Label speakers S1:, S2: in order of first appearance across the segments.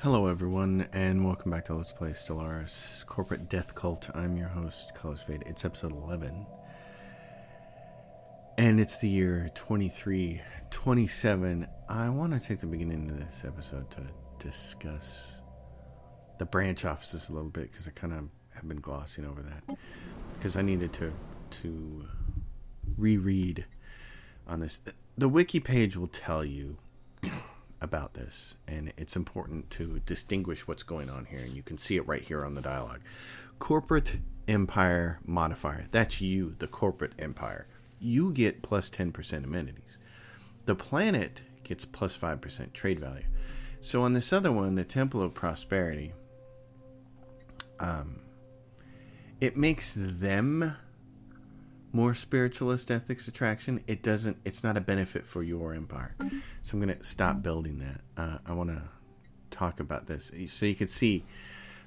S1: Hello everyone, and welcome back to Let's Play Stellaris Corporate Death Cult. I'm your host, Colors Fade. It's episode 11. And it's the year 2327. I want to take the beginning of this episode to discuss the branch offices a little bit, because I kind of have been glossing over that. Because I needed to reread on this. The wiki page will tell you about this, and it's important to distinguish what's going on here, and you can see it right here on the dialogue. Corporate Empire modifier. That's you, the corporate empire. You get plus 10% amenities. The planet gets plus 5% trade value. So on this other one, the Temple of Prosperity, it makes them more spiritualist ethics attraction. It's not a benefit for your empire. So I'm going to stop building that. I want to talk about this. So you can see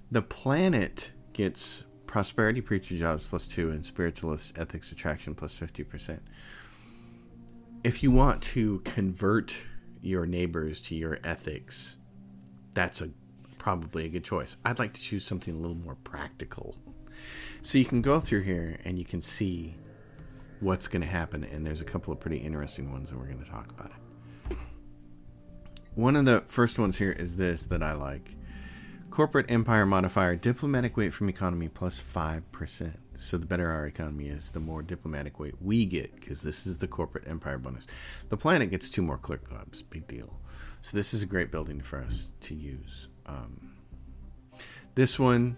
S1: the planet gets prosperity preacher jobs plus 2 and spiritualist ethics attraction plus 50%. If you want to convert your neighbors to your ethics, that's probably a good choice. I'd like to choose something a little more practical. So you can go through here and you can see what's going to happen, and there's a couple of pretty interesting ones, and we're going to talk about it. One of the first ones here is this that I like. Corporate Empire modifier, diplomatic weight from economy plus 5%. So the better our economy is, the more diplomatic weight we get, because this is the Corporate Empire bonus. The planet gets 2 more clerk clubs, big deal. So this is a great building for us to use. This one,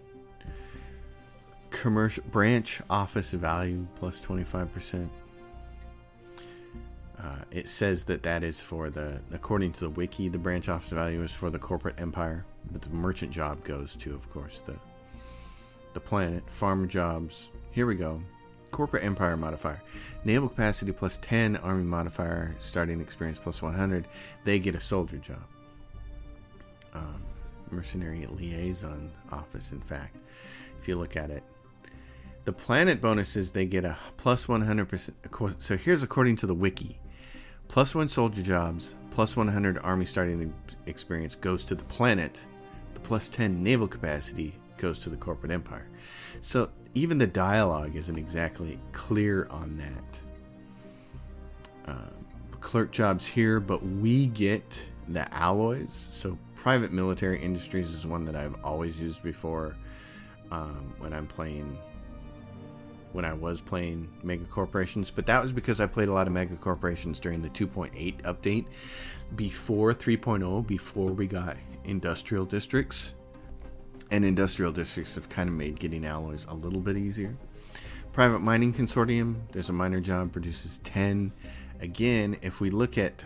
S1: commercial branch office value plus 25%. It says that is for according to the wiki, the branch office value is for the corporate empire, but the merchant job goes to, of course, the planet. Farmer jobs, here we go. Corporate empire modifier, naval capacity plus 10, army modifier, starting experience plus 100. They get a soldier job. Mercenary liaison office, in fact, if you look at it. The planet bonuses, they get a plus 100%. So here's according to the wiki. Plus 1 soldier jobs, plus 100 army starting experience goes to the planet. The plus 10 naval capacity goes to the corporate empire. So even the dialogue isn't exactly clear on that. Clerk jobs here, but we get the alloys. So private military industries is one that I've always used before when I was playing mega corporations, but that was because I played a lot of mega corporations during the 2.8 update before 3.0, before we got industrial districts, and industrial districts have kind of made getting alloys a little bit easier. Private mining consortium, there's a miner job, produces 10. Again, if we look at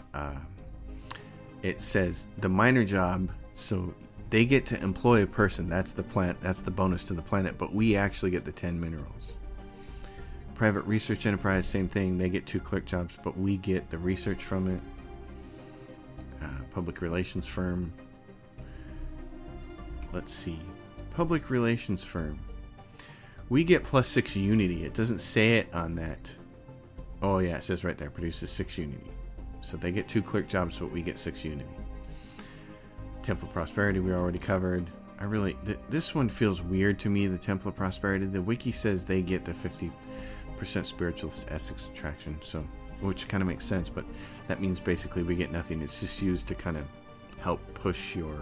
S1: it says the miner job, so they get to employ a person. That's the plant, that's the bonus to the planet, but we actually get the 10 minerals. Private research enterprise, same thing. They get 2 clerk jobs, but we get the research from it. Public relations firm. Let's see. Public relations firm. We get plus 6 unity. It doesn't say it on that. Oh yeah, it says right there, produces 6 unity. So they get 2 clerk jobs, but we get 6 unity. Temple of Prosperity we already covered. This one feels weird to me, the Temple of Prosperity. The wiki says they get the 50% spiritualist ethics attraction, so which kind of makes sense, but that means basically we get nothing. It's just used to kind of help push your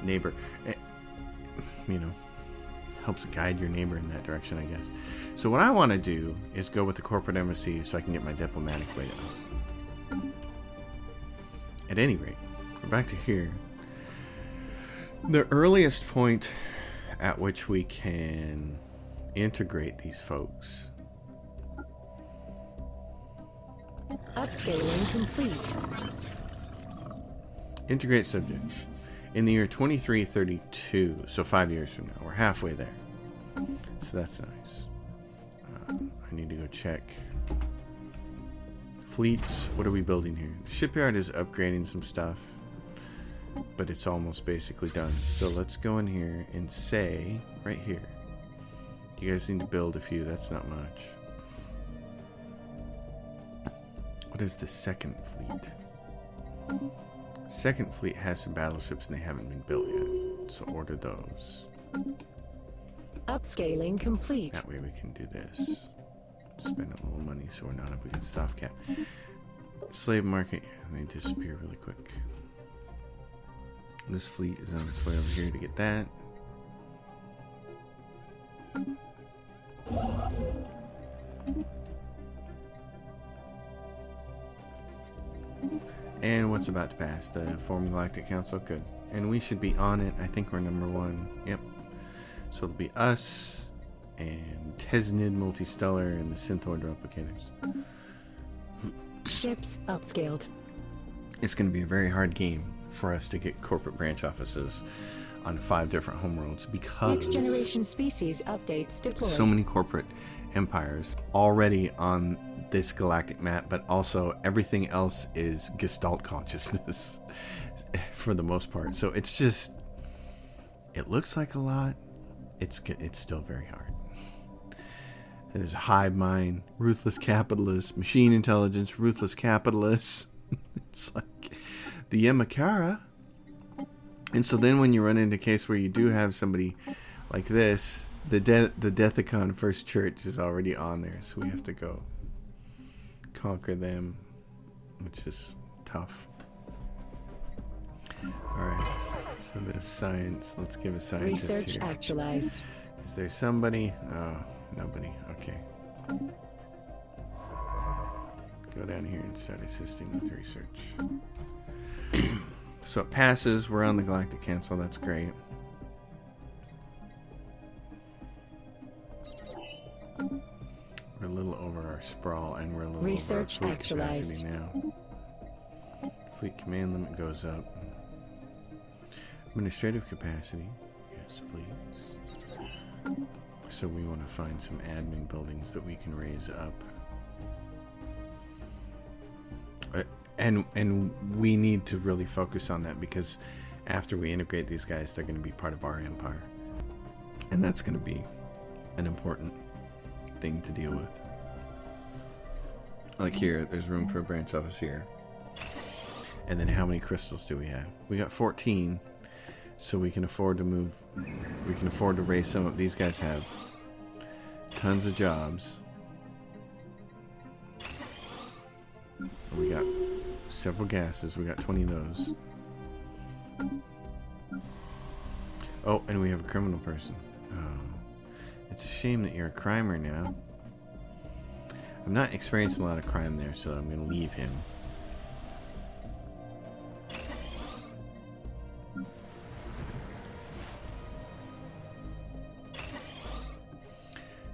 S1: neighbor, helps guide your neighbor in that direction, I guess. So what I want to do is go with the corporate embassy so I can get my diplomatic weight up. At any rate, we're back to here. The earliest point at which we can integrate these folks.
S2: Upscaling complete.
S1: Integrate subjects. In the year 2332, so 5 years from now, we're halfway there. So that's nice. I need to go check. Fleets, what are we building here? The shipyard is upgrading some stuff, but it's almost basically done. So let's go in here and say, right here, you guys need to build a few. That's not much. What is the second fleet? Second fleet has some battleships and they haven't been built yet. So order those.
S2: Upscaling complete.
S1: That way we can do this. Spend a little money so we're not up against soft cap. Slave market, and they disappear really quick. This fleet is on its way over here to get that. And what's about to pass? The Form Galactic Council? Good. And we should be on it. I think we're number 1. Yep. So it'll be us and Tesnid Multistellar and the Synthoid Replicators.
S2: Ships upscaled.
S1: It's going to be a very hard game for us to get corporate branch offices on 5 different homeworlds because
S2: Next generation species updates deployed.
S1: So many corporate empires already on this galactic map, but also everything else is Gestalt consciousness for the most part. So it's just, it looks like a lot. It's still very hard. There's a hive mind, ruthless capitalists, machine intelligence, ruthless capitalists. It's like the Yemakara. And so then when you run into a case where you do have somebody like this, the Deathicon First Church is already on there. So we have to go conquer them, which is tough. Alright, so this science, let's give a scientist
S2: Research
S1: here.
S2: actualized.
S1: Is there somebody? Oh, nobody. Okay. Go down here and start assisting with research. So it passes. We're on the Galactic Council. That's great. We're a little over our sprawl, and we're a little
S2: Research
S1: over our fleet
S2: actualized.
S1: capacity now. Fleet command limit goes up. Administrative capacity. Yes, please. So we want to find some admin buildings that we can raise up. And we need to really focus on that because after we integrate these guys, they're going to be part of our empire. And that's going to be an important thing to deal with. Like here, there's room for a branch office here. And then how many crystals do we have? We got 14. So we can afford to move. We can afford to raise some of these guys have tons of jobs. We got several gases. We got 20 of those. Oh, and we have a criminal person. Oh, it's a shame that you're a crimer now. I'm not experiencing a lot of crime there, so I'm going to leave him.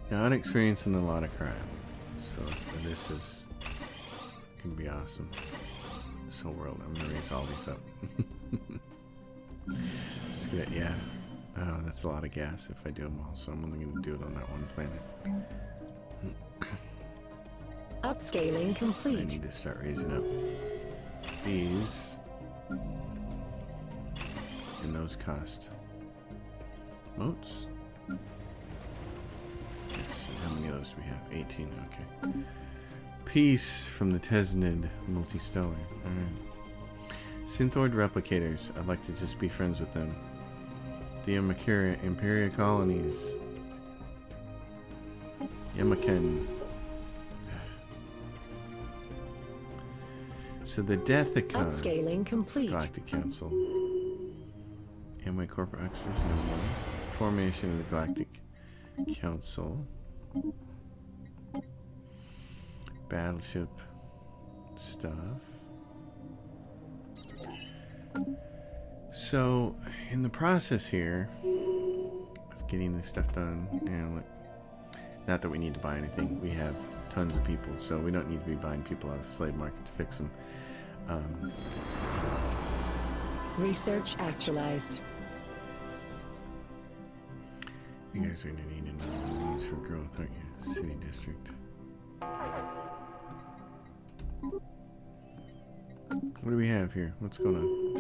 S1: Not experiencing a lot of crime, so this is gonna be awesome. This whole world, I'm gonna raise all these up. Just get, yeah. Oh, that's a lot of gas if I do them all, so I'm only gonna do it on that one planet.
S2: Upscaling complete.
S1: I need to start raising up these, and those cost motes. How many of those do we have? 18, okay. Peace from the Tesnid Multistellar. Alright. Synthoid Replicators. I'd like to just be friends with them. The Imperia Colonies. Yamaken. So the Deathicon.
S2: Upscaling complete.
S1: Galactic Council. Amway Corporate Extras, no more. Formation of the Galactic Council. Battleship stuff. So, in the process here of getting this stuff done, you know, not that we need to buy anything. We have tons of people, so we don't need to be buying people out of the slave market to fix them.
S2: Research actualized.
S1: You guys are going to need another means for growth, aren't you? City district. What do we have here? What's going on?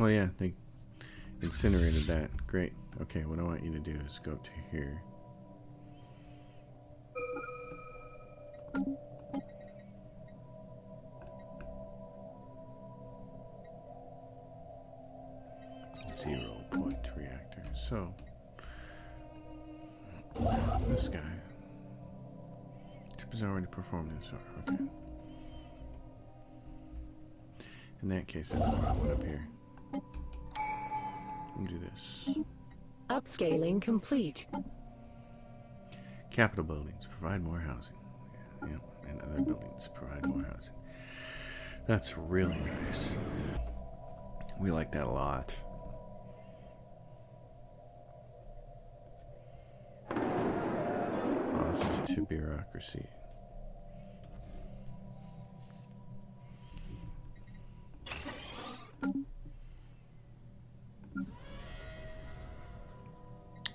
S1: Oh yeah, they incinerated that. Great. Okay, what I want you to do is go up to here. 0-point reactor. So, this guy. Chip is already performed in sort. Okay. In that case, I don't want one up here. Let me do this.
S2: Upscaling complete.
S1: Capital buildings provide more housing. Yeah, and other buildings provide more housing. That's really nice. We like that a lot. Losses to bureaucracy.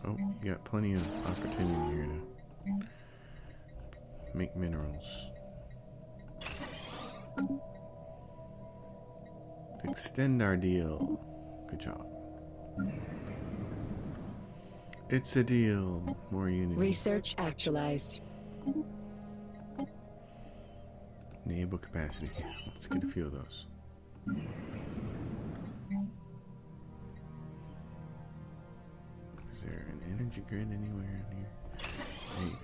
S1: Oh, you got plenty of opportunity here to make minerals. Extend our deal. Good job. It's a deal. More unity.
S2: Research actualized.
S1: Enable capacity. Let's get a few of those. Is there an energy grid anywhere in here? There you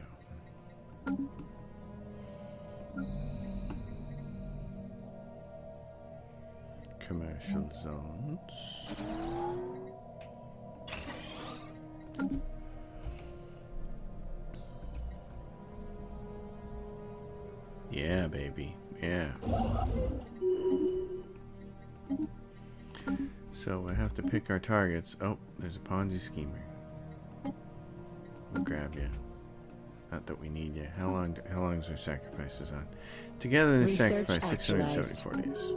S1: go. Commercial zones. Yeah, baby. Yeah. So I have to pick our targets. Oh, there's a Ponzi schemer. We'll grab you. Not that we need you. How long is our sacrifices on? Together, the sacrifice 674 days.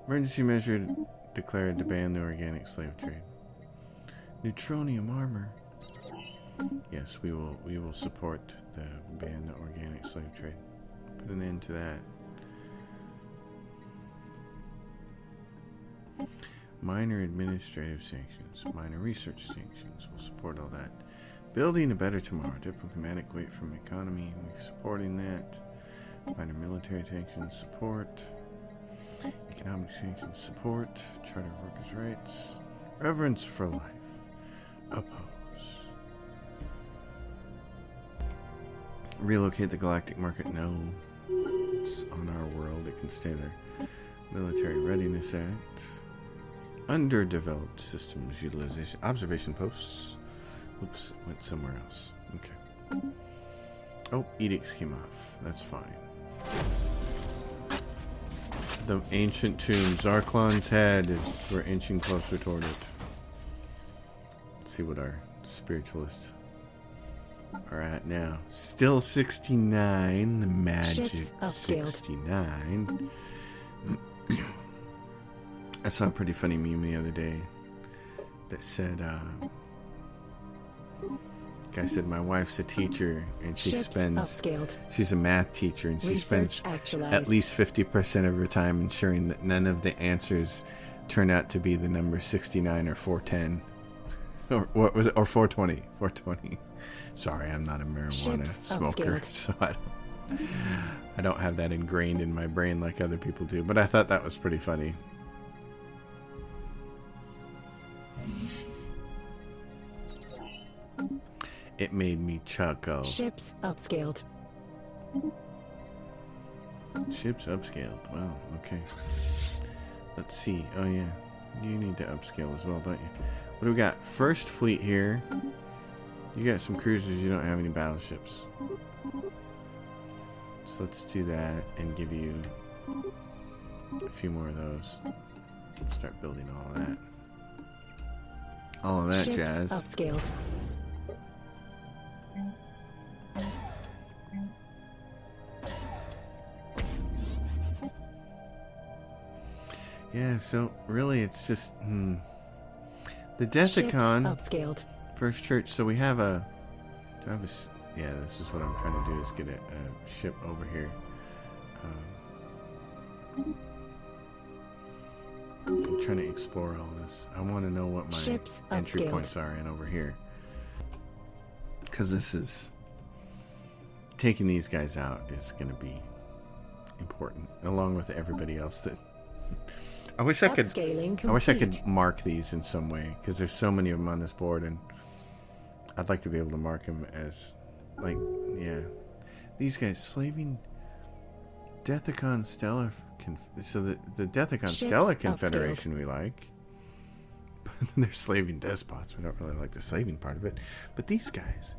S1: Emergency measure declared to ban the organic slave trade. Neutronium armor. Yes, we will support the ban the organic slave trade. Put an end to that. Minor administrative sanctions, minor research sanctions. We'll support all that. Building a better tomorrow. Diplomatic weight from economy. We're supporting that. Minor military sanctions support. Economic sanctions support. Charter workers' rights. Reverence for life. Oppose. Relocate the galactic market. No. It's on our world. It can stay there. Military Readiness Act. Underdeveloped systems utilization. Observation posts. Oops, went somewhere else. Okay. Oh, edicts came off. That's fine. The ancient tomb. Zarklon's head is. We're inching closer toward it. Let's see what our spiritualists are at now. Still 69. The magic 69. I saw a pretty funny meme the other day that said, guy said, my wife's a teacher and she's a math teacher and she spends at least 50% of her time ensuring that none of the answers turn out to be the number 69 or 410 or what was it, or 420. Sorry, I'm not a marijuana smoker, so I don't have that ingrained in my brain like other people do, but I thought that was pretty funny. It made me chuckle.
S2: Ships upscaled.
S1: Ships upscaled. Wow, okay. Let's see. Oh, yeah. You need to upscale as well, don't you? What do we got? First fleet here. You got some cruisers. You don't have any battleships. So let's do that and give you a few more of those. Start building all of that. All of that
S2: Ships
S1: jazz.
S2: Upscaled.
S1: Yeah, so really it's just the Deathicon
S2: Upscaled.
S1: First Church. So we have a yeah, this is what I'm trying to do is get a ship over here. I'm trying to explore all this. I want to know what my entry points are in over here, because this is taking these guys out is going to be important, along with everybody else that I wish I could.
S2: Upscaling complete.
S1: I wish I could mark these in some way because there's so many of them on this board, and I'd like to be able to mark them as, like, yeah, these guys slaving Deathicon Stellar. So the Deathicon
S2: Ships
S1: Stellar
S2: upscaled.
S1: Confederation we like, but they're slaving despots. We don't really like the slaving part of it. But these guys.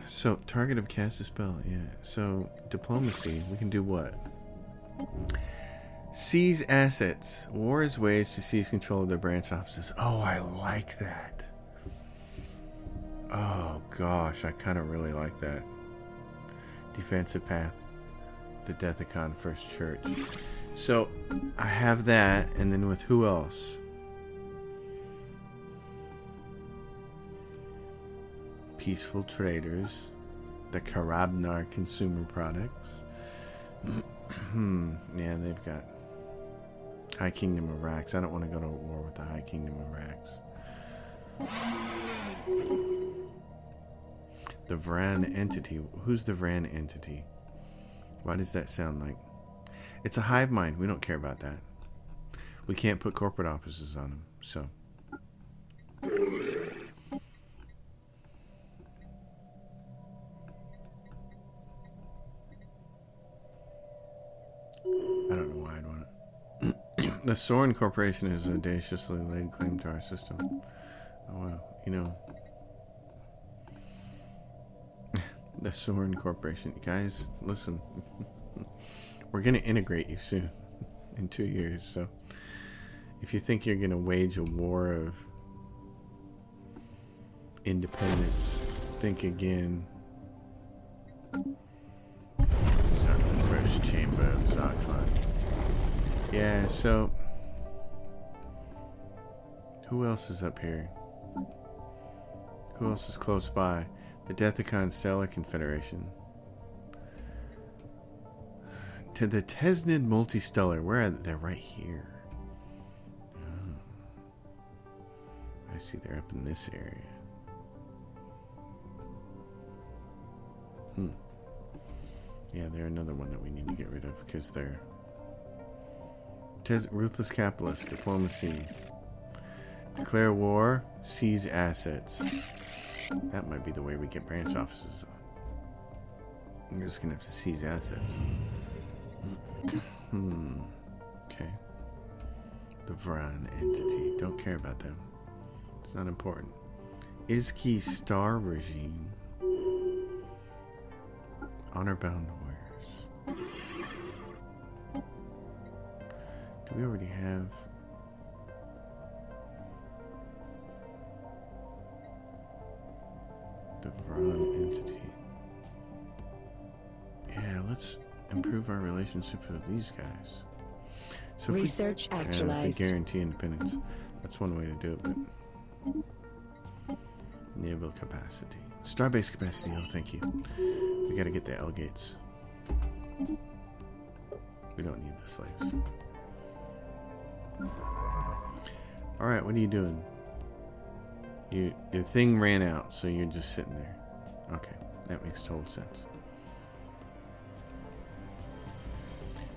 S1: So target of cast a spell, yeah. So diplomacy, we can do what? Seize assets. War is ways to seize control of their branch offices. Oh, I like that. Oh gosh, I kind of really like that. Defensive path. The Deathicon First Church. So I have that, and then with who else? Peaceful Traders. The Karabnar Consumer Products. Yeah, they've got High Kingdom of Rax. I don't want to go to war with the High Kingdom of Rax. The Vran Entity. Who's the Vran Entity? Why does that sound like? It's a hive mind. We don't care about that. We can't put corporate offices on them, so. I don't know why I'd want it. The Soren Corporation has audaciously laid claim to our system. Oh, well, you know. The Soren Corporation. Guys, listen. We're going to integrate you soon. In 2 years, so. If you think you're going to wage a war of independence, think again. First chamber of Zarkon. Yeah, so who else is up here? Who else is close by? The Deathicon Stellar Confederation. To the Tesnid Multistellar. Where are they? They're right here. Oh. I see they're up in this area. Yeah, they're another one that we need to get rid of because they're ruthless capitalist, diplomacy, declare war, seize assets. That might be the way we get branch offices. We're just gonna have to seize assets. Okay. The Vran Entity. Don't care about them. It's not important. Iski Star Regime. Honor-bound warriors. Do we already have... the Vran Entity? Yeah, let's improve our relationship with these guys. So
S2: Research actualized.
S1: If we guarantee independence, that's one way to do it, but... Naval capacity. Starbase capacity, oh thank you. We gotta get the L gates. We don't need the slaves. Alright, what are you doing? Your thing ran out, so you're just sitting there. Okay, that makes total sense.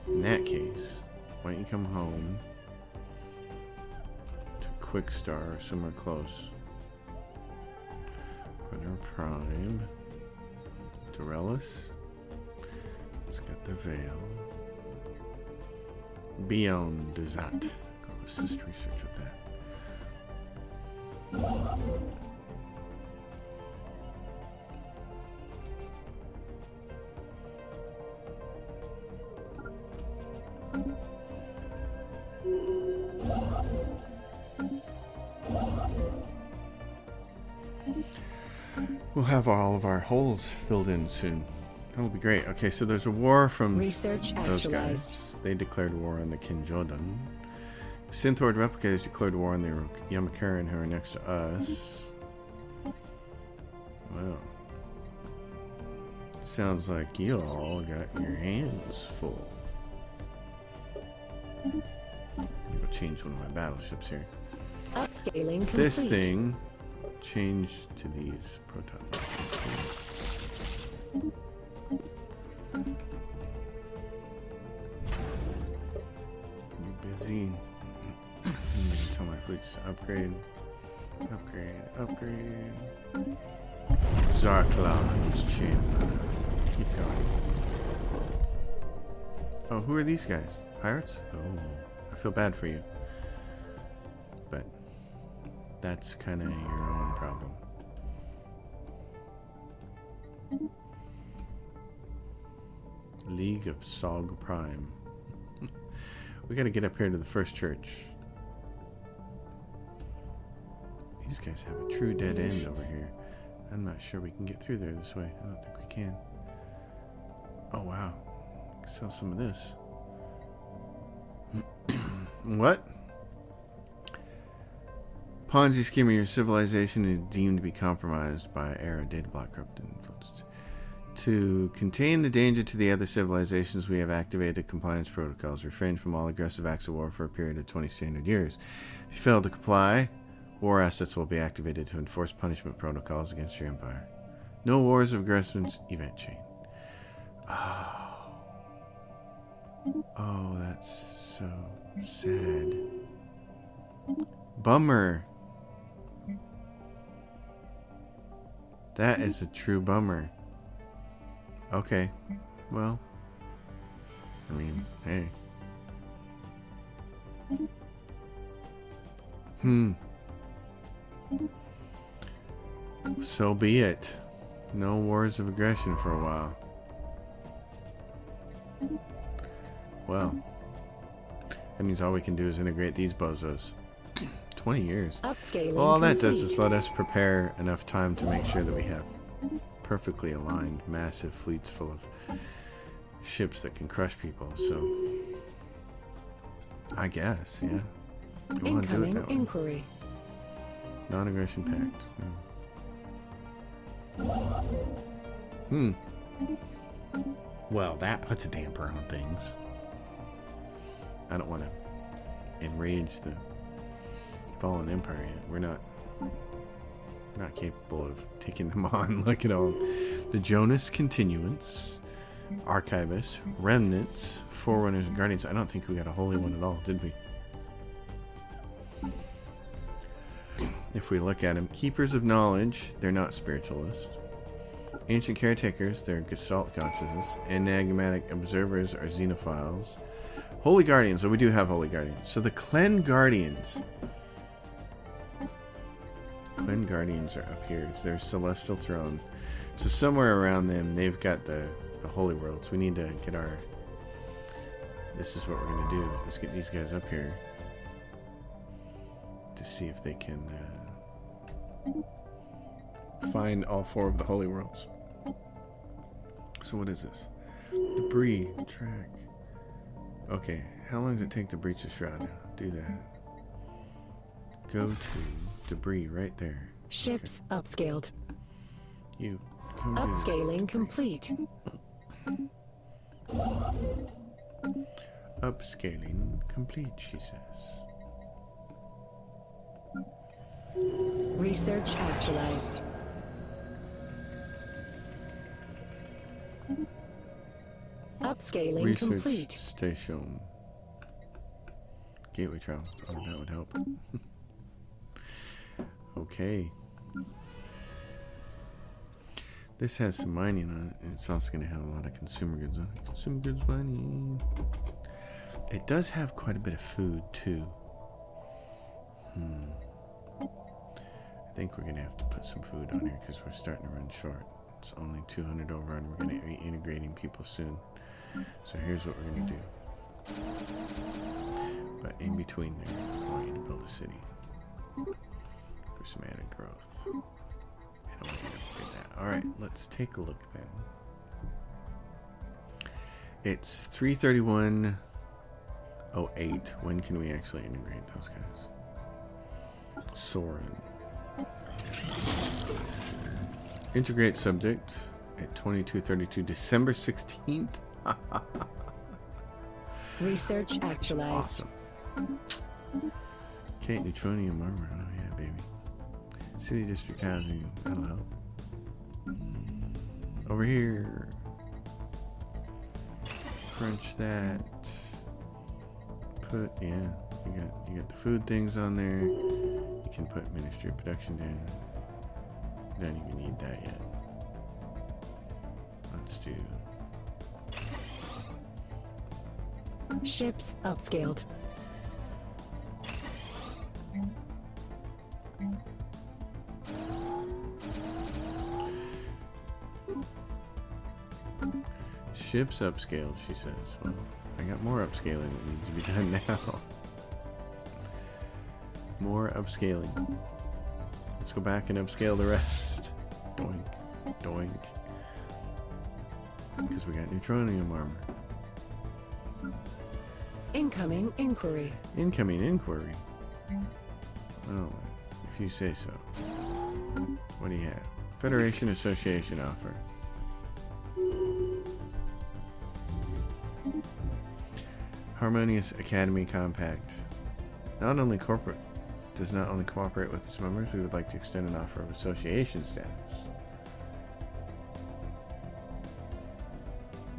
S1: In that case, why don't you come home to Quick Star or somewhere close. Runner Prime. Dorellis. Let's get the Veil. Beyond Desat. Go assist research with that. We'll have all of our holes filled in soon. That'll be great. Okay, so there's a war from
S2: Research
S1: those
S2: actualized.
S1: guys. They declared war on the Kinjodan. The Synthord replicators declared war on the Yamakaran who are next to us. Well, sounds like you all got your hands full. I'll change one of my battleships here.
S2: Upscaling complete.
S1: This thing, change to these proton. New Z. Tell my fleets to upgrade. Upgrade. Zarklon's champ. Keep going. Oh, who are these guys? Pirates? Oh, I feel bad for you. But that's kind of your own problem. League of Sog Prime. We gotta get up here to the first church. These guys have a true dead end over here. I'm not sure we can get through there this way. I don't think we can. Oh, wow. Sell some of this. What? Ponzi scheme, your civilization is deemed to be compromised by error data block corrupted influence. To contain the danger to the other civilizations, we have activated compliance protocols. Refrain from all aggressive acts of war for a period of 20 standard years. If you fail to comply, war assets will be activated to enforce punishment protocols against your empire. No wars of aggression event chain. Oh, that's so sad. Bummer. That is a true bummer. Okay. Well, I mean, hey. So be it. No wars of aggression for a while. Well, that means all we can do is integrate these bozos. 20 years.
S2: Upscaling
S1: Well, all that does
S2: complete.
S1: is let us prepare enough time to make sure that we have perfectly aligned, massive fleets full of ships that can crush people. So, I guess, yeah. You want to do it
S2: Incoming
S1: that way.
S2: inquiry.
S1: Non-aggression pact. Well, that puts a damper on things. I don't want to enrage the fallen empire yet. We're not capable of taking them on. Look at all the Jonas Continuance, Archivists, Remnants, Forerunners, and Guardians. I don't think we got a holy one at all, did we? If we look at them, Keepers of Knowledge, they're not spiritualists. Ancient Caretakers, they're Gestalt consciousness. Enigmatic Observers are Xenophiles. Holy Guardians, we do have Holy Guardians. So the Clen Guardians are up here. It's their celestial throne. So somewhere around them, they've got the holy worlds. We need to get our... This is what we're going to do. Let's get these guys up here to see if they can find all 4 of the holy worlds. So what is this? Debris track. Okay, how long does it take to breach the shroud? Do that. Go to debris right there.
S2: Ships upscaled.
S1: You come do this.
S2: Upscaling complete.
S1: Upscaling complete, she says.
S2: Research actualized. Upscaling
S1: Research
S2: complete.
S1: station. Gateway travel. Oh, that would help. Okay. This has some mining on it, and it's also going to have a lot of consumer goods on it. Consumer goods mining. It does have quite a bit of food, too. I think we're going to have to put some food on here because we're starting to run short. It's only 200 over, and we're going to be integrating people soon. So here's what we're going to do. But in between there, we're going to build a city for some added growth. And we're going to upgrade that. Alright, let's take a look then. It's 331:08. When can we actually integrate those guys? Soren. Integrate subject at 22:32, December 16th.
S2: Research actualized.
S1: Awesome. Kate Neutronium armor. Oh yeah, baby. City district housing. That'll help. Over here. Crunch that. put, yeah, you got the food things on there. You can put Ministry of Production down. Don't even need that yet. Let's do
S2: Ships upscaled.
S1: ships upscaled, she says. Well, I got more upscaling that needs to be done now. More upscaling. Let's go back and upscale the rest. Doink. Doink. Because we got neutronium armor.
S2: Incoming inquiry.
S1: Incoming inquiry. Oh, if you say so. What do you have? Federation Association offer. Harmonious Academy Compact. Not only corporate does not only cooperate with its members, we would like to extend an offer of association status.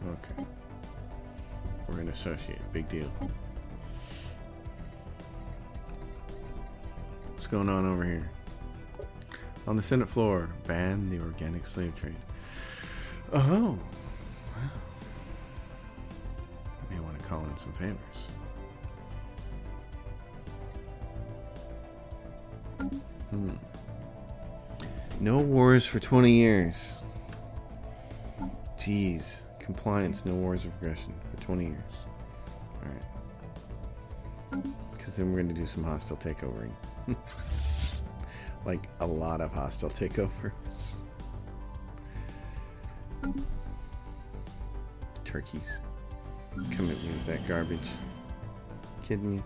S1: Okay. We're an associate. Big deal. What's going on over here? On the Senate floor, ban the organic slave trade. Oh. Wow. May want to call in some favors. No wars for 20 years. Jeez. Compliance, no wars of aggression for 20 years. Alright. Because then we're going to do some hostile takeovering. Like a lot of hostile takeovers. Turkeys. Come at me with that garbage. Kidding me?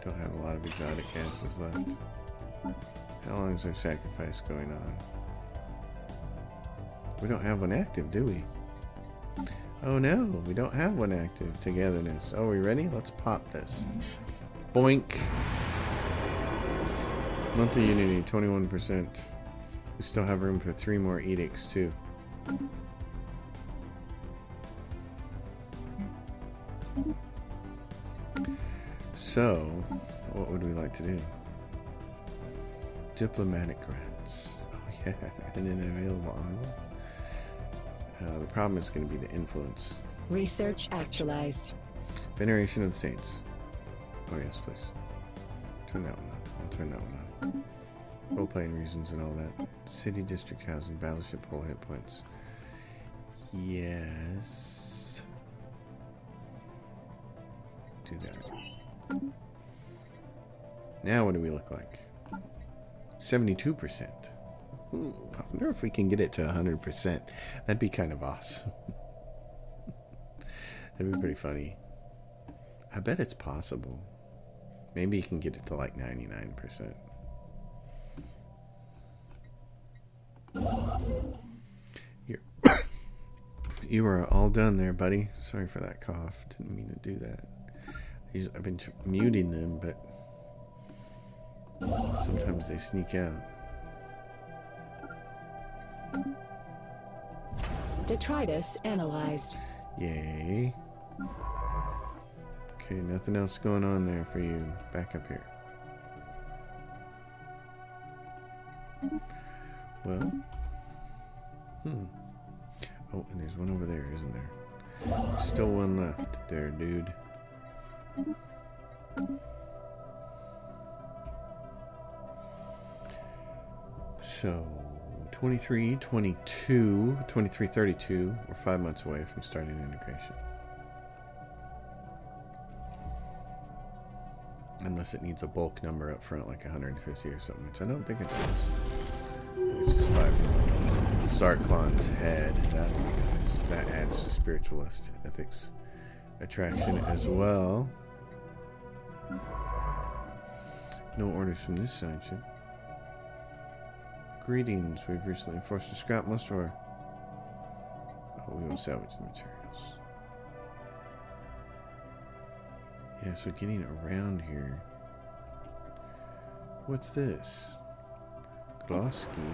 S1: Don't have a lot of exotic gases left. How long is our sacrifice going on? We don't have one active, do we? Oh no, we don't have one active. Togetherness. Oh, are we ready? Let's pop this. Boink. Monthly unity, 21%. We still have room for 3 more edicts, too. So, what would we like to do? Diplomatic grants. Oh, yeah. And an available envoy. The problem is going to be the influence.
S2: Research actualized.
S1: Veneration of the Saints. Oh, yes, please. Turn that one on. I'll turn that one on. Role-playing reasons and all that. City district housing, battleship hull hit points. Yes. Do that. Now what do we look like? 72%. Ooh, I wonder if we can get it to 100%. That'd be kind of awesome. That'd be pretty funny. I bet it's possible. Maybe you can get it to like 99%. You are all done there, buddy. Sorry for that cough. Didn't mean to do that. I've been muting them, but sometimes they sneak out.
S2: Detritus analyzed.
S1: Yay. Okay, nothing else going on there for you. Back up here. Well. Oh, and there's one over there, isn't there? There's still one left there, dude. So, 23, 22, 23, 32. We're 5 months away from starting integration. Unless it needs a bulk number up front, like 150 or something, which I don't think it does. It's just 5. Zarklon's head. That'll be nice. That adds to spiritualist ethics attraction as well. No orders from this side ship. Greetings. We've recently forced to scrap most of our... Oh, we will salvage the materials. Yeah, so getting around here. What's this? Glosky.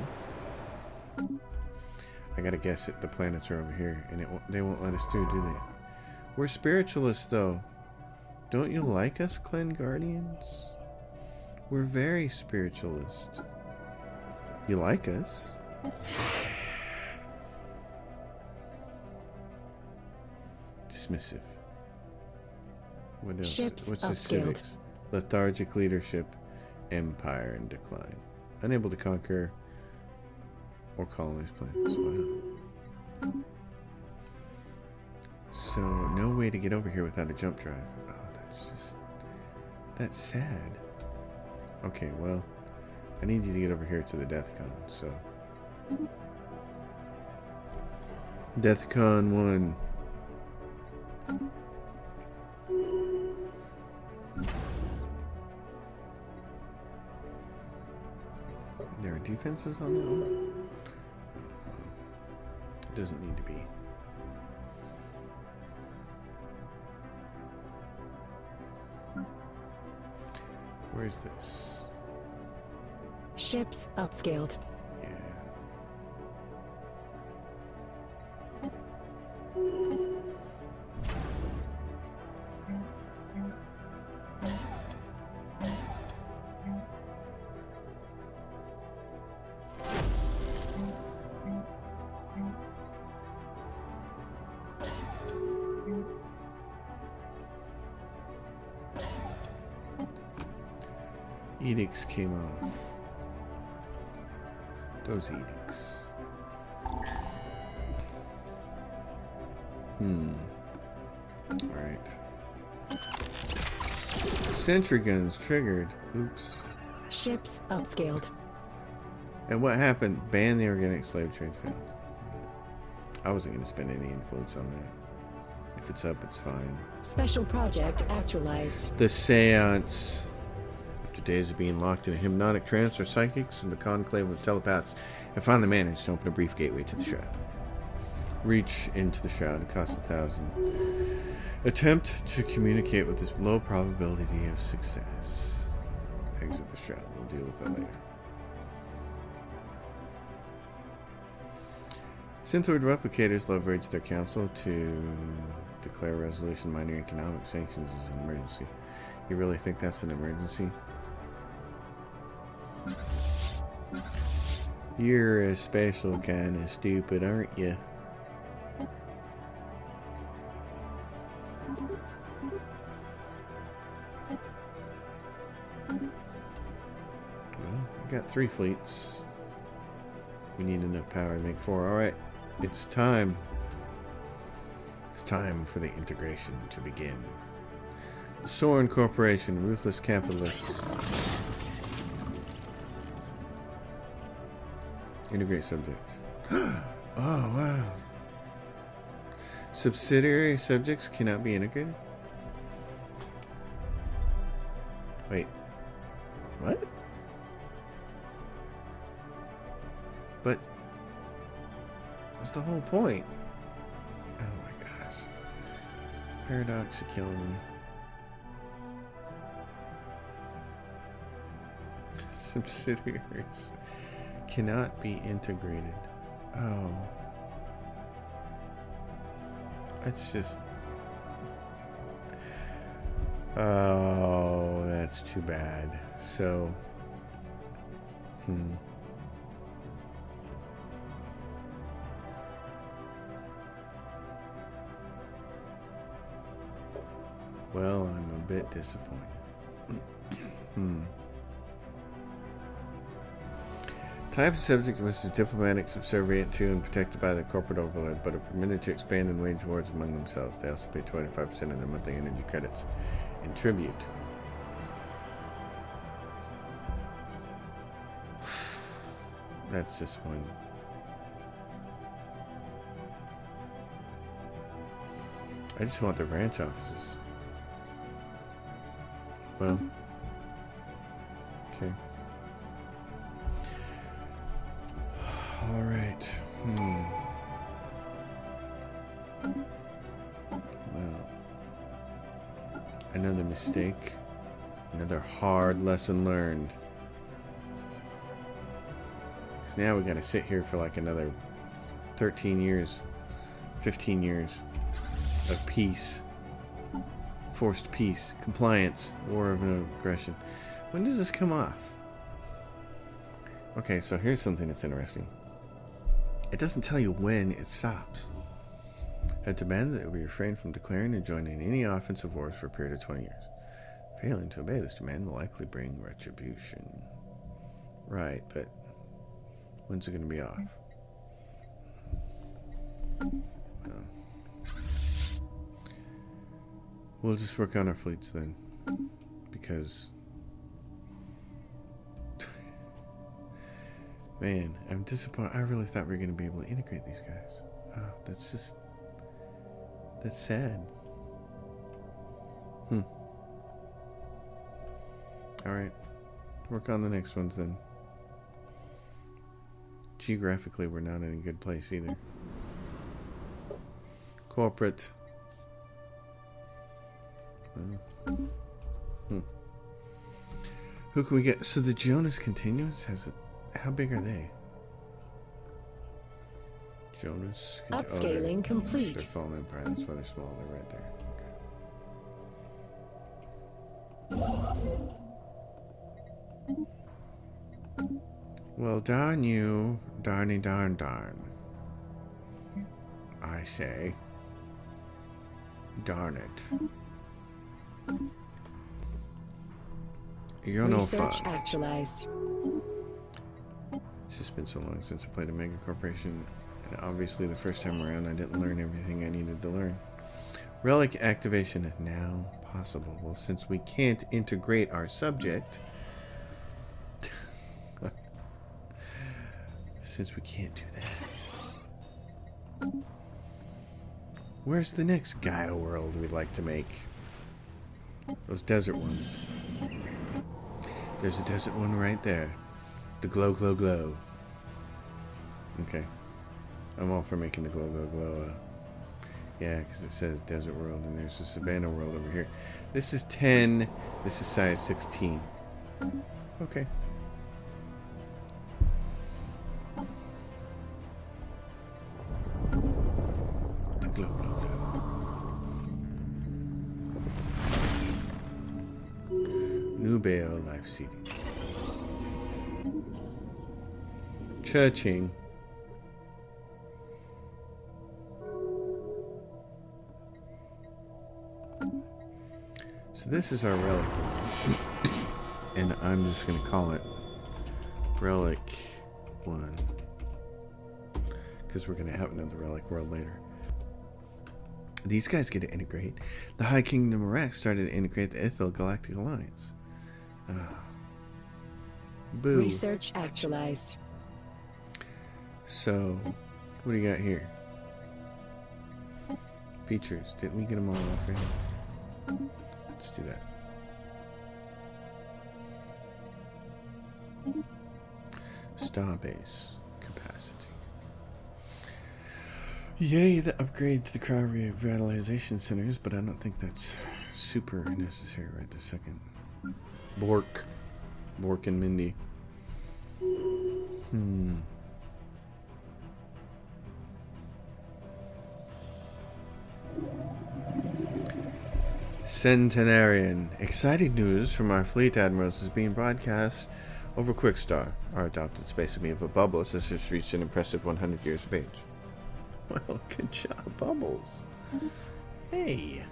S1: I gotta guess it. The planets are over here, and they won't let us through, do they? We're spiritualists, though. Don't you like us, Clan Guardians? We're very spiritualist. You like us? Dismissive. What else?
S2: Ships
S1: What's the
S2: upscaled.
S1: civics? Lethargic leadership. Empire in decline. Unable to conquer or colonize planets. Wow. So, no way to get over here without a jump drive. Oh, that's sad. Okay, well, I need you to get over here to the Deathcon, so. Deathcon 1. There are defenses on that one? It doesn't need to be. Where's this?
S2: Ships upscaled.
S1: Yeah. Edicts came off. Those edicts. Alright. Sentry guns triggered. Oops.
S2: Ships upscaled.
S1: And what happened? Ban the organic slave trade found. I wasn't going to spend any influence on that. If it's up, it's fine.
S2: Special project actualized.
S1: The seance. After days of being locked in a hypnotic trance, our psychics and the conclave of telepaths have finally managed to open a brief gateway to the shroud. Reach into the shroud. It costs 1,000. Attempt to communicate with this low probability of success. Exit the shroud. We'll deal with that later. Synthoid replicators leverage their council to declare resolution minor economic sanctions as an emergency. You really think that's an emergency? You're a special kind of stupid, aren't you? Well, we got 3 fleets. We need enough power to make 4. Alright, it's time. It's time for the integration to begin. The Soren Corporation, ruthless capitalists. Integrate subject. Oh, wow. Subsidiary subjects cannot be integrated? Wait. What? But what's the whole point? Oh my gosh. Paradox are killing me. Subsidiaries cannot be integrated. Oh. It's just... Oh, that's too bad. So... Well, I'm a bit disappointed. Type of subject was diplomatic, subservient to, and protected by the corporate overlord, but are permitted to expand and wage wars among themselves. They also pay 25% of their monthly energy credits in tribute. That's disappointing. I just want the branch offices. Well, okay. All right. Well, another mistake. Another hard lesson learned. So now we got to sit here for like another 13 years, 15 years of peace. Forced peace. Compliance. War of no aggression. When does this come off? Okay, so here's something that's interesting. It doesn't tell you when it stops. A demand that we refrain from declaring and joining any offensive wars for a period of 20 years. Failing to obey this demand will likely bring retribution. Right, but when's it going to be off? We'll just work on our fleets then. Because... man, I'm disappointed. I really thought we were going to be able to integrate these guys. Oh, that's just... that's sad. Alright. Work on the next ones then. Geographically, we're not in a good place either. Corporate. Who can we get? So the Jonas Continuous has it. How big are they? Jonas.
S2: Upscaling complete.
S1: They're fallen empire. That's why they're small. They're right there. Okay. Well, darn you, darny darn darn. I say, darn it. You're no fun.
S2: Research actualized.
S1: It's just been so long since I played a Mega Corporation, and obviously the first time around I didn't learn everything I needed to learn. Relic activation now possible. Well, since we can't integrate our subject, since we can't do that, where's the next Gaia world we'd like to make? Those desert ones. There's a desert one right there. The glow, glow, glow. Okay. I'm all for making the glow, glow, glow. Yeah, because it says desert world, and there's a savannah world over here. This is 10. This is size 16. Okay. The glow, glow, glow. Nubeo life seeding. Churching. So this is our relic one. And I'm just going to call it Relic 1. Because we're going to have another relic world later. These guys get to integrate. The High Kingdom of Rex started to integrate the Ithil Galactic Alliance. Boo.
S2: Research actualized.
S1: So, what do you got here? Features. Didn't we get them all off here? Let's do that. Starbase capacity. Yay, the upgrade to the cryo revitalization centers, but I don't think that's super necessary right this second. Bork and Mindy. Centenarian. Exciting news from our fleet admirals is being broadcast over Quickstar. Our adopted space of but Bubbles has just reached an impressive 100 years of age. Well, good job, Bubbles. Hey.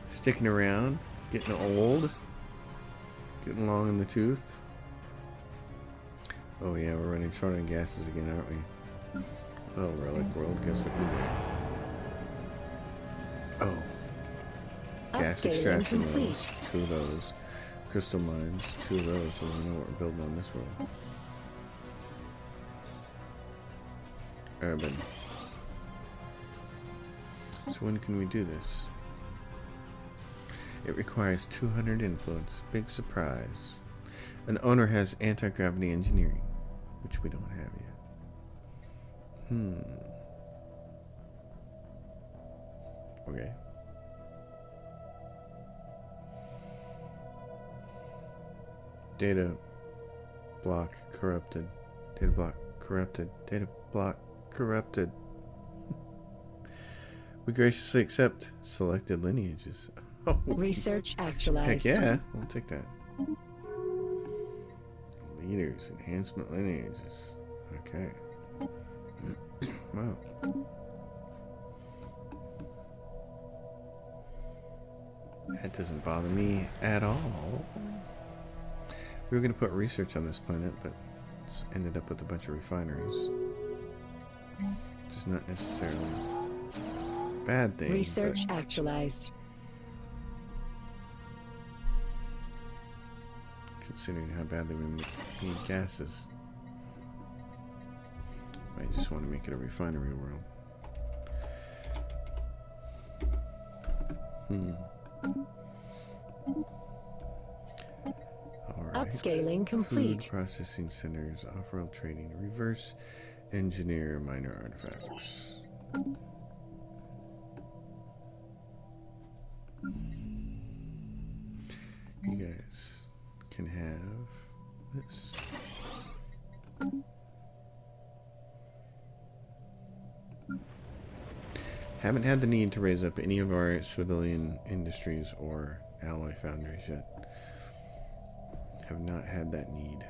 S1: Sticking around, getting old, getting long in the tooth. Oh yeah, we're running short on gases again, aren't we? Oh, Relic World, guess what we did? Oh. Gas extraction wells, 2 of those. Crystal mines, 2 of those, so we know what we're building on this world. Urban. So when can we do this? It requires 200 influence. Big surprise. An owner has anti-gravity engineering, which we don't have yet. Okay. Data block corrupted. Data block corrupted. Data block corrupted. We graciously accept selected lineages. Oh,
S2: Research actualized.
S1: heck yeah, we'll take that. Leaders, enhancement lineages. Okay. Wow. That doesn't bother me at all. We were going to put research on this planet, but it's ended up with a bunch of refineries. Which is not necessarily a bad thing.
S2: Research actualized.
S1: Considering how badly we need gases, I just want to make it a refinery world. Alright.
S2: Upscaling complete.
S1: Food processing centers, off-world trading, reverse engineer minor artifacts. You guys can have this. Haven't had the need to raise up any of our civilian industries or alloy foundries yet. Have not had that need.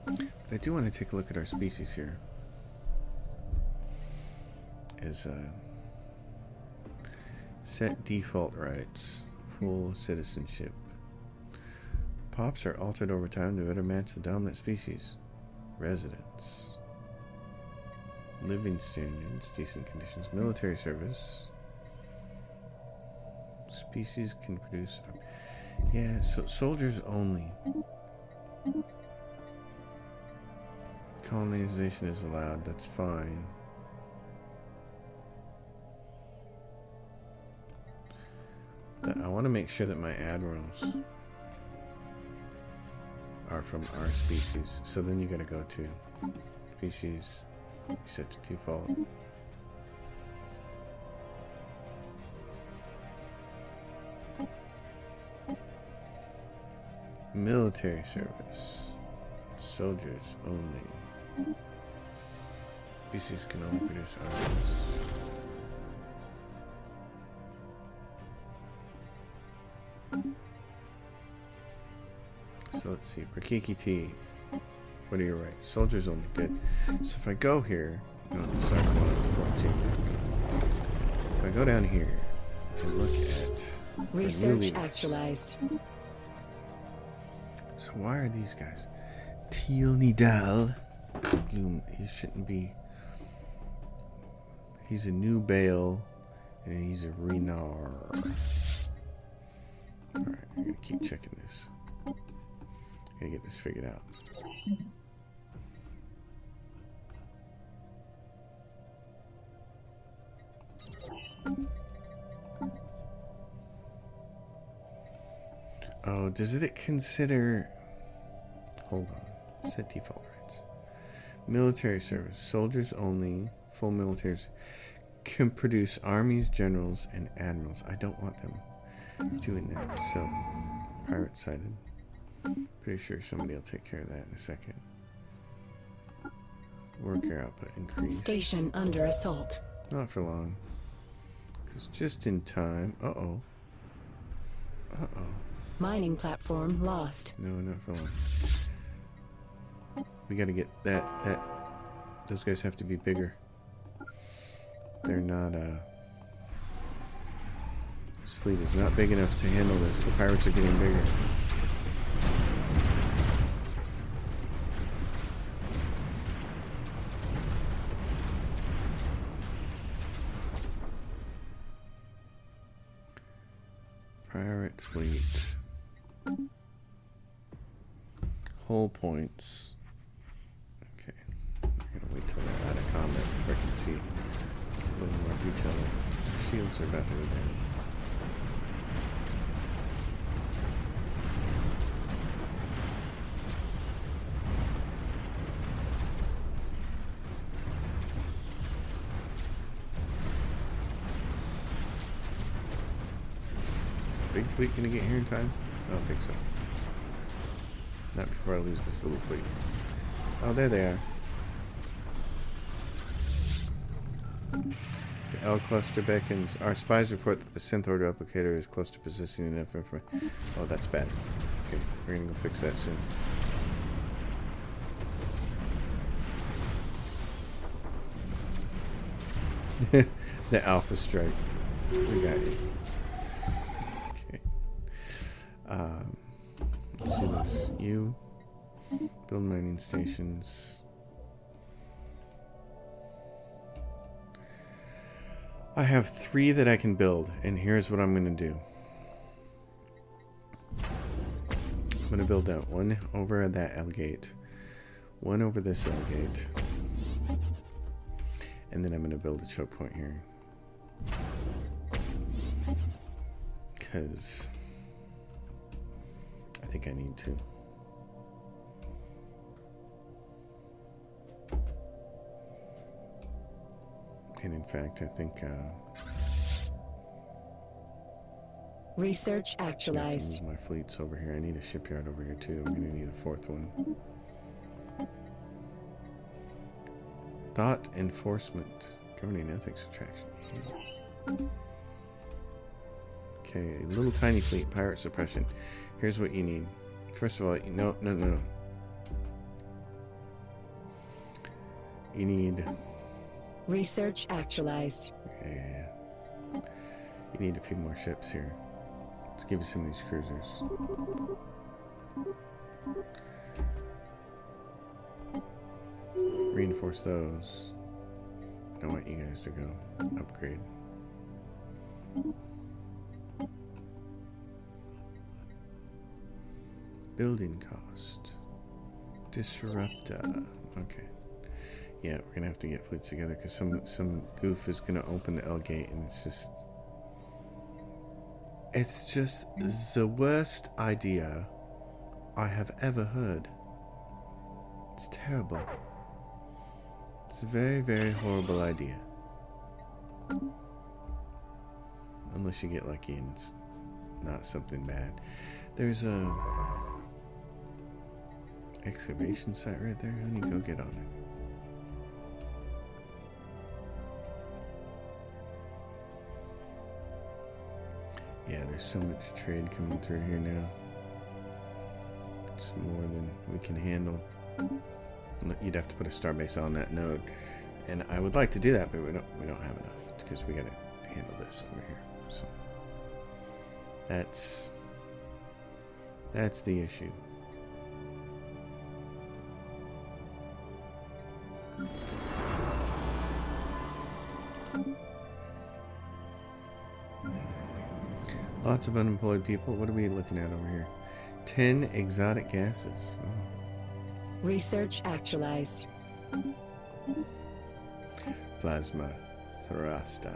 S1: But I do want to take a look at our species here. Is set default rights, full citizenship. Pops are altered over time to better match the dominant species. Residence. Living standards, decent conditions, military service. Species can produce. Yeah, so soldiers only. Colonization is allowed, that's fine. But I want to make sure that my admirals are from our species. So then you gotta go to species, set to default. Military service. Soldiers only. Species can only produce arms. So let's see. Brikiki. What are your rights? Soldiers only. Good. So if I go here, sorry, if I go down here and look at
S2: Research actualized.
S1: So why are these guys? Teal Nidal. Gloom. He shouldn't be. He's a new Bale, and he's a Renar. Alright, I'm gonna keep checking this. Gotta get this figured out. Oh, does it consider... Hold on. Set default rights. Military service. Soldiers only. Full militaries can produce armies, generals, and admirals. I don't want them doing that. So, pirate sided. Pretty sure somebody will take care of that in a second. Worker output increase.
S2: Station under assault.
S1: Not for long. Because just in time... Uh-oh. Uh-oh.
S2: Mining platform lost.
S1: No, not for long. We gotta get that... Those guys have to be bigger. They're not, This fleet is not big enough to handle this. The pirates are getting bigger. Pirate fleet. Hull points. Okay. I'm gonna wait till they're out of combat before I can see a little more detail. The shields are about to go down. Is the big fleet gonna get here in time? I don't think so. Not before I lose this little fleet. Oh, there they are. L cluster beckons. Our spies report that the synth-horde replicator is close to possessing enough information. Oh, that's bad. Okay, we're gonna go fix that soon. The Alpha Strike. We got you. Okay. Let's do this. You build mining stations. I have 3 that I can build, and here's what I'm going to do. I'm going to build out one over that L gate, one over this L gate, and then I'm going to build a choke point here. Because I think I need to. And in fact, I think
S2: Research
S1: I have to
S2: actualized.
S1: move my fleets over here. I need a shipyard over here too. I'm gonna need a 4th one. Thought enforcement, governing ethics attraction. Okay, a little tiny fleet, pirate suppression. Here's what you need. First of all, no. You need.
S2: Research actualized.
S1: Yeah. You need a few more ships here. Let's give you some of these cruisers. Reinforce those. I want you guys to go upgrade. Building cost. Disruptor. Okay. Yeah, we're gonna have to get fleets together because some goof is gonna open the L gate, and it's just the worst idea I have ever heard. It's terrible. It's a very, very horrible idea. Unless you get lucky and it's not something bad. There's a excavation site right there. Honey, go get on it. Yeah, there's so much trade coming through here now. It's more than we can handle. You'd have to put a starbase on that node, and I would like to do that, but we don't have enough because we got to handle this over here. So that's the issue. Lots of unemployed people. What are we looking at over here? 10 exotic gases. Oh.
S2: Research actualized.
S1: Plasma thruster.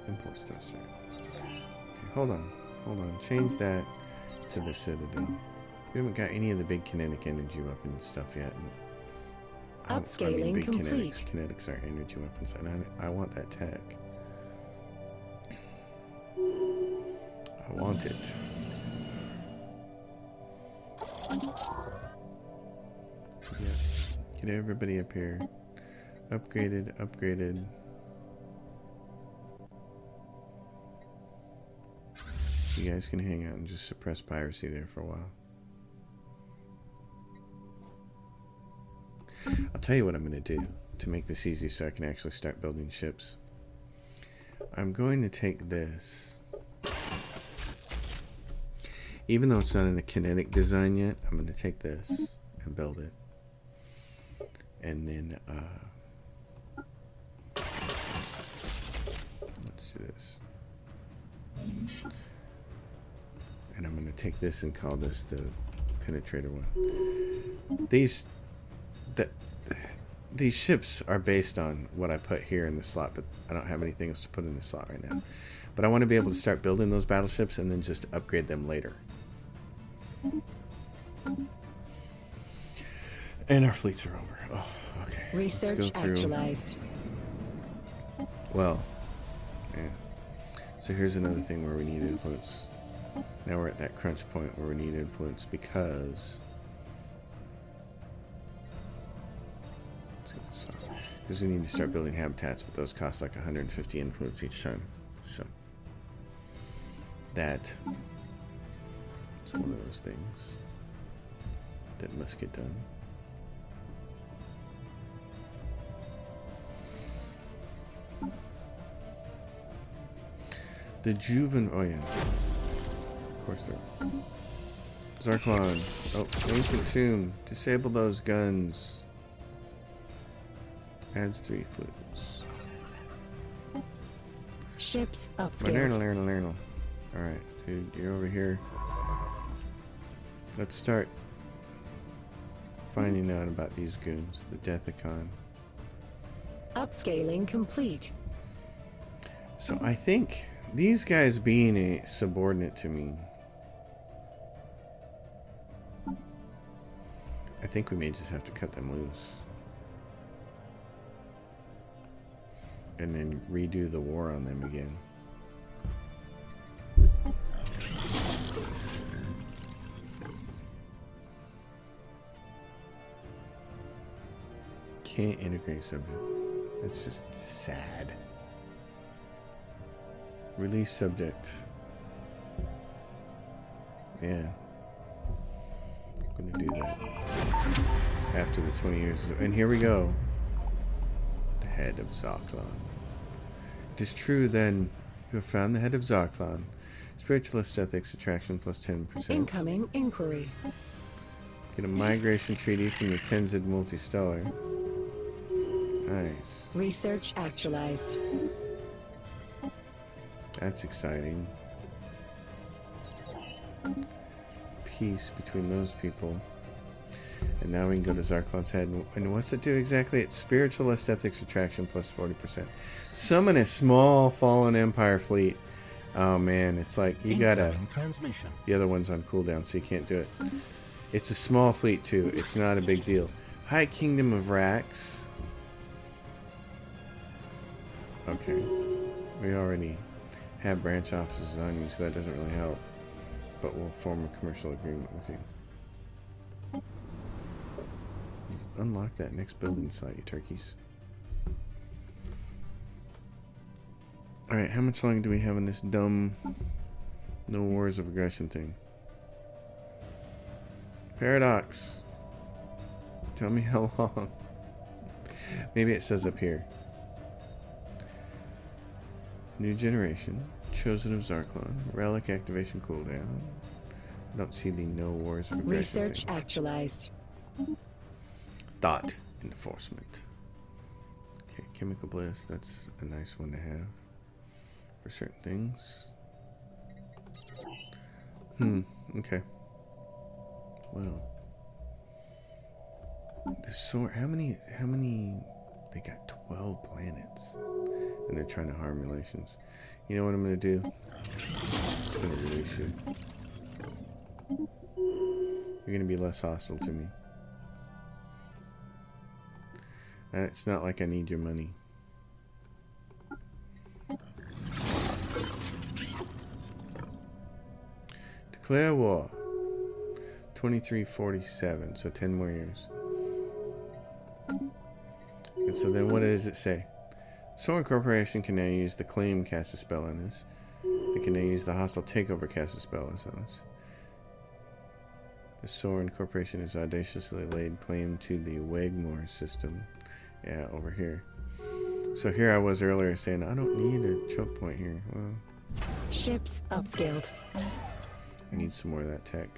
S1: Impulse thruster. Okay, hold on. Change that to the Citadel. We haven't got any of the big kinetic energy weapon stuff yet. And
S2: Upscaling
S1: big
S2: complete.
S1: Kinetics are energy weapons, and I want that tech. I want it. Yeah. Get everybody up here. Upgraded. You guys can hang out and just suppress piracy there for a while. I'll tell you what I'm going to do to make this easy so I can actually start building ships. I'm going to take this. Even though it's not in a kinetic design yet, I'm going to take this and build it. And then, let's do this. And I'm going to take this and call this the penetrator one. These ships are based on what I put here in the slot, but I don't have anything else to put in the slot right now. But I want to be able to start building those battleships and then just upgrade them later. And our fleets are over. Oh, okay.
S2: Research
S1: Let's go through.
S2: actualized.
S1: Well, yeah. So here's another thing where we need influence. Now we're at that crunch point where we need influence because... Let's get this off. Because we need to start building habitats, but those cost like 150 influence each time. So that is one of those things that must get done. The oh yeah. Of course they're... Zarklon. Oh, Ancient Tomb. Disable those guns. Adds 3 flutes.
S2: Ships upscaled.
S1: Alright, dude, you're over here. Let's start finding out about these goons. The Deathicon.
S2: Upscaling complete.
S1: So I think these guys being a subordinate to me, I think we may just have to cut them loose. And then redo the war on them again. Can't integrate subject. That's just sad. Release subject. Yeah. I'm gonna do that. After the 20 years. And here we go. The head of Zarklon. It is true then, you have found the head of Zarklon. Spiritualist ethics attraction plus 10%.
S2: Incoming inquiry.
S1: Get a migration treaty from the Tenzid Multistellar. Nice.
S2: Research actualized.
S1: That's exciting. Peace between those people. And now we can go to Zarklon's head. And what's it do exactly? It's spiritualist ethics attraction plus 40%. Summon a small fallen empire fleet. Oh man, it's like you gotta.
S3: Transmission.
S1: The other one's on cooldown, so you can't do it. It's a small fleet too. It's not a big deal. High Kingdom of Rax. Okay. We already have branch offices on you, so that doesn't really help. But we'll form a commercial agreement with you. Just unlock that next building site, you turkeys. Alright, how much longer do we have in this dumb no wars of aggression thing? Paradox. Tell me how long. Maybe it says up here. New generation. Chosen of Zarklon. Relic activation cooldown. I don't see the no wars of aggression
S2: Research
S1: thing.
S2: actualized.
S1: Dot enforcement. Okay, chemical bliss. That's a nice one to have for certain things. Okay. Well, the sword. How many? They got 12 planets, and they're trying to harm relations. You know what I'm gonna do? I'm just gonna release you. You're gonna be less hostile to me. And it's not like I need your money. Declare war. 2347, so 10 more years. And so then what does it say? Soren Corporation can now use the claim cast a spell on us. They can now use the hostile takeover cast a spell on us. The Soren Corporation has audaciously laid claim to the Wegmore system. Yeah, over here. So here I was earlier saying, I don't need a choke point here. Well,
S2: Ships upscaled.
S1: I need some more of that tech.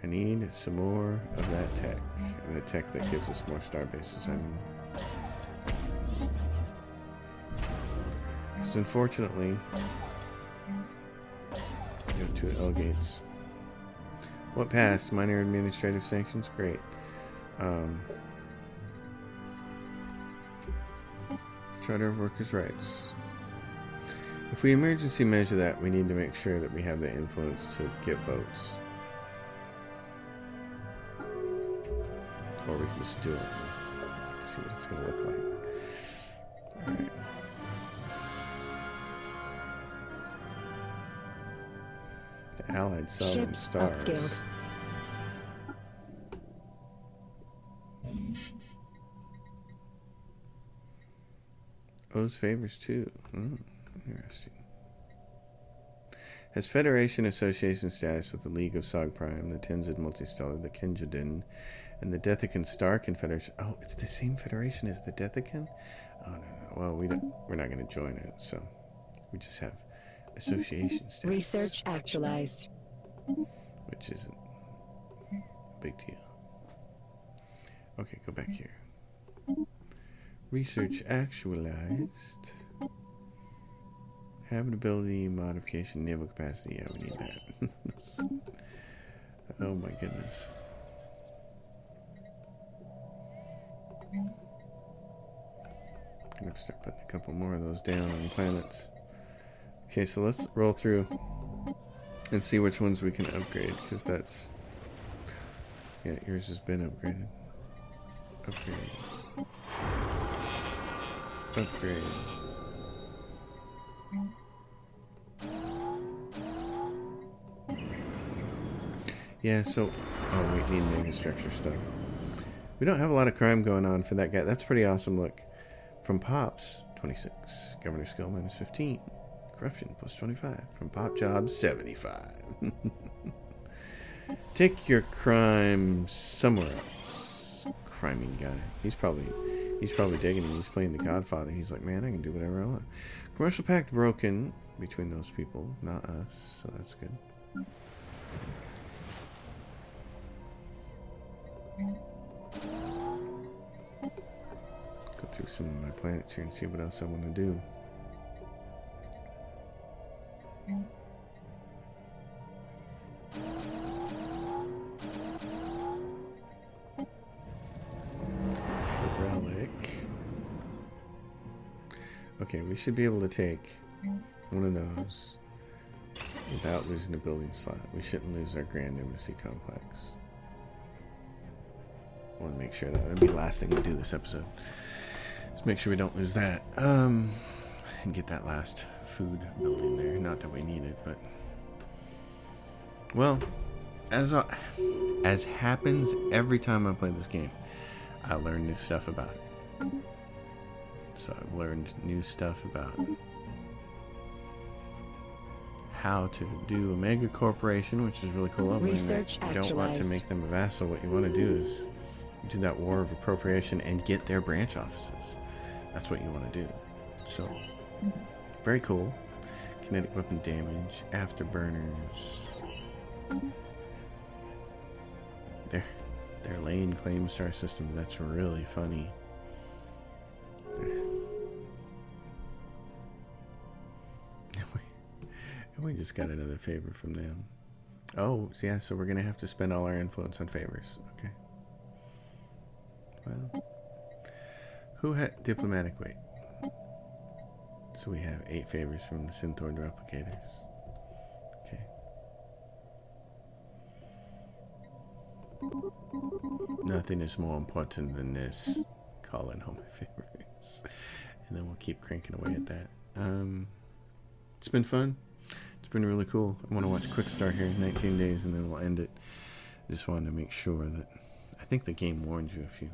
S1: I need some more of that tech. The tech that gives us more star bases, I mean. Because unfortunately, we have 2 L gates. What passed? Minor administrative sanctions? Great. Charter of Workers' Rights. If we emergency measure that, we need to make sure that we have the influence to get votes. Or we can just do it. Let's see what it's going to look like. Alright. The Allied Sovereign
S2: Ships
S1: Stars.
S2: upscaled.
S1: owes favors too. Interesting. Has Federation association status with the League of Sog Prime, the Tenzin Multistellar, the Kinjadin, and the Deathican Star Confederation. Oh, it's the same Federation as the Deathican? Oh, no. Well, we're not going to join it, so we just have association status.
S2: Research actualized.
S1: Which isn't a big deal. Okay, go back here. Research actualized. Habitability, modification, naval capacity. Yeah, we need that. Oh my goodness. I'm going to start putting a couple more of those down on planets. Okay, so let's roll through and see which ones we can upgrade, because that's... Yeah, yours has been upgraded. Upgrade. Upgrade. Yeah, so... Oh, we need megastructure stuff. We don't have a lot of crime going on for that guy. That's pretty awesome, look. From Pops, 26. Governor skill, minus 15. Corruption, plus 25. From Pop Jobs, 75. Take your crime somewhere else. Criming guy. He's probably digging it. He's playing the Godfather. He's like, man, I can do whatever I want. Commercial pact broken between those people, not us, so that's good. Go through some of my planets here and see what else I want to do. Relic. Okay, we should be able to take one of those without losing a building slot. We shouldn't lose our Grand Embassy Complex. I want to make sure that'll be the last thing we do this episode. Let's make sure we don't lose that. And get that last food building there. Not that we need it, but... Well, as happens every time I play this game, I learn new stuff about it. So I've learned new stuff about how to do a mega corporation, which is really cool.
S2: Research
S1: you don't want to make them a vassal. What you want to do is do that war of appropriation and get their branch offices. That's what you want to do. So, very cool. Kinetic weapon damage, afterburners. Their lane claim star system, that's really funny. And we just got another favor from them. Oh, yeah, so we're going to have to spend all our influence on favors. Okay. Well, who had diplomatic weight? So we have 8 favors from the Synthord replicators. Okay. Nothing is more important than this. Call in all my favors. And then we'll keep cranking away at that. It's been fun. It's been really cool. I want to watch Quick Start here in 19 days and then we'll end it. Just wanted to make sure that... I think the game warns you if you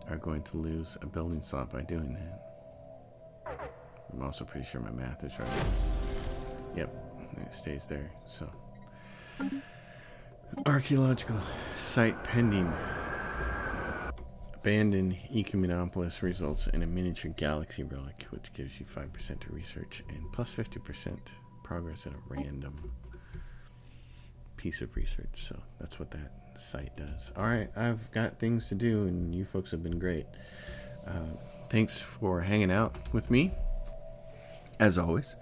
S1: are going to lose a building slot by doing that. I'm also pretty sure my math is right. Yep, it stays there. So, archaeological site pending. Abandoned Ecumenopolis results in a miniature galaxy relic, which gives you 5% to research and plus 50% progress in a random piece of research. So that's what that site does. All right, I've got things to do, and you folks have been great. Thanks for hanging out with me, as always.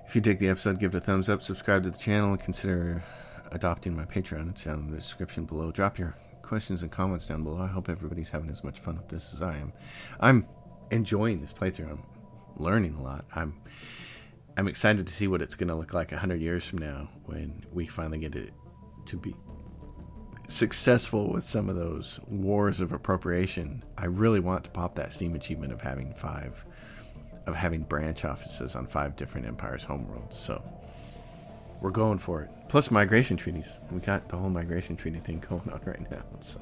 S1: If you dig the episode, give it a thumbs up, subscribe to the channel, and consider adopting my Patreon. It's down in the description below. Drop your questions and comments down below. I hope everybody's having as much fun with this as I am. I'm enjoying this playthrough. I'm learning a lot. I'm excited to see what it's going to look like 100 years from now when we finally get it to be successful with some of those wars of appropriation. I really want to pop that Steam achievement of having branch offices on 5 different empires' homeworlds. So we're going for it. Plus migration treaties. We got the whole migration treaty thing going on right now. So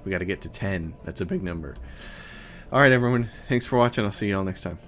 S1: we got to get to 10. That's a big number. All right, everyone. Thanks for watching. I'll see you all next time.